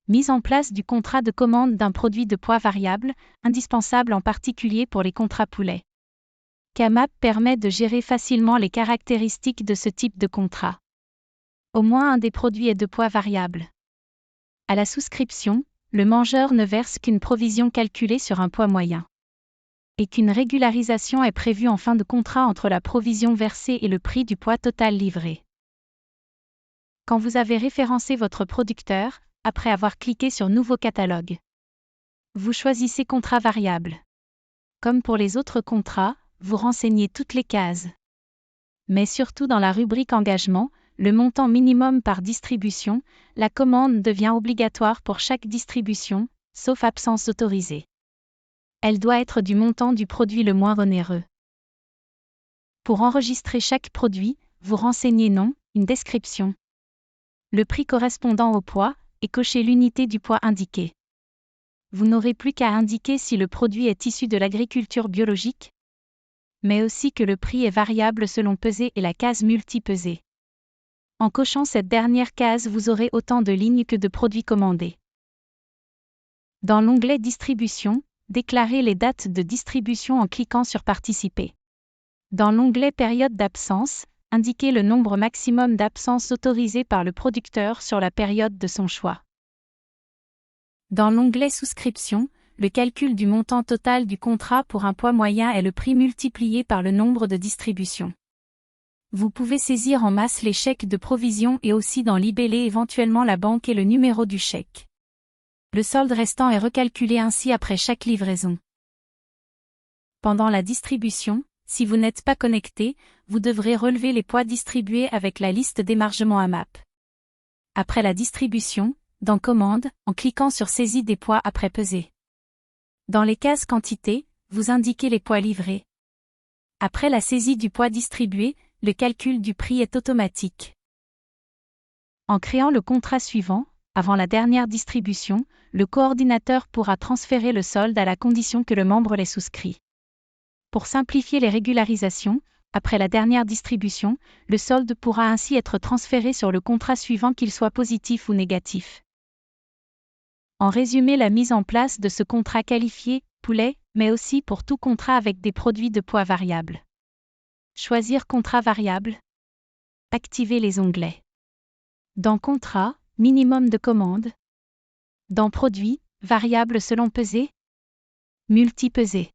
Mise en place du contrat de commande d'un produit de poids variable, indispensable en particulier pour les contrats poulets. Camap permet de gérer facilement les caractéristiques de ce type de contrat. Au moins un des produits est de poids variable. À la souscription, le mangeur ne verse qu'une provision calculée sur un poids moyen. Et qu'une régularisation est prévue en fin de contrat entre la provision versée et le prix du poids total livré. Quand vous avez référencé votre producteur, après avoir cliqué sur Nouveau catalogue, vous choisissez Contrat variable. Comme pour les autres contrats, vous renseignez toutes les cases. Mais surtout dans la rubrique Engagement, le montant minimum par distribution, la commande devient obligatoire pour chaque distribution, sauf absence autorisée. Elle doit être du montant du produit le moins onéreux. Pour enregistrer chaque produit, vous renseignez nom, une description, le prix correspondant au poids, et cochez l'unité du poids indiquée. Vous n'aurez plus qu'à indiquer si le produit est issu de l'agriculture biologique, mais aussi que le prix est variable selon pesée et la case multi-pesée. En cochant cette dernière case, vous aurez autant de lignes que de produits commandés. Dans l'onglet Distribution, déclarez les dates de distribution en cliquant sur Participer. Dans l'onglet Période d'absence, indiquez le nombre maximum d'absences autorisées par le producteur sur la période de son choix. Dans l'onglet Souscription, le calcul du montant total du contrat pour un poids moyen est le prix multiplié par le nombre de distributions. Vous pouvez saisir en masse les chèques de provision et aussi dans libeller éventuellement la banque et le numéro du chèque. Le solde restant est recalculé ainsi après chaque livraison. Pendant la distribution, si vous n'êtes pas connecté, vous devrez relever les poids distribués avec la liste d'émargement AMAP. Après la distribution, dans Commande, en cliquant sur Saisie des poids après pesée. Dans les cases Quantité, vous indiquez les poids livrés. Après la saisie du poids distribué, le calcul du prix est automatique. En créant le contrat suivant, avant la dernière distribution, le coordinateur pourra transférer le solde à la condition que le membre l'ait souscrit. Pour simplifier les régularisations, après la dernière distribution, le solde pourra ainsi être transféré sur le contrat suivant qu'il soit positif ou négatif. En résumé, la mise en place de ce contrat qualifié, poulet, mais aussi pour tout contrat avec des produits de poids variable. Choisir contrat variable. Activer les onglets. Dans Contrat, minimum de commande. Dans Produit, variable selon pesée. Multi-pesée.